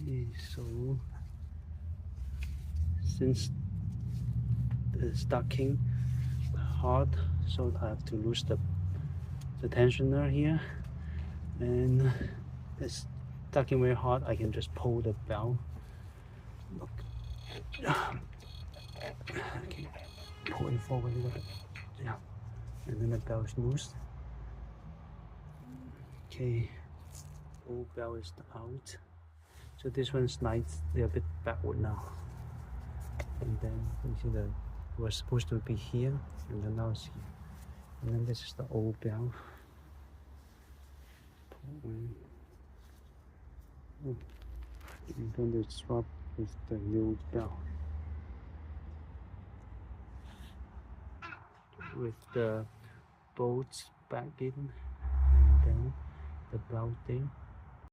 Okay, so since the stocking hard, so I have to lose the tensioner here, and it's stocking very hard. I can just pull the belt. Look. Okay, pull it forward a little bit. Yeah, and then the belt is loose. Okay, old belt is out. So this one slides a little bit backward now. And then you see that it was supposed to be here, and then now it's here. And then this is the old belt. I'm going to swap with the new belt. With the bolts back in, and then the belt there.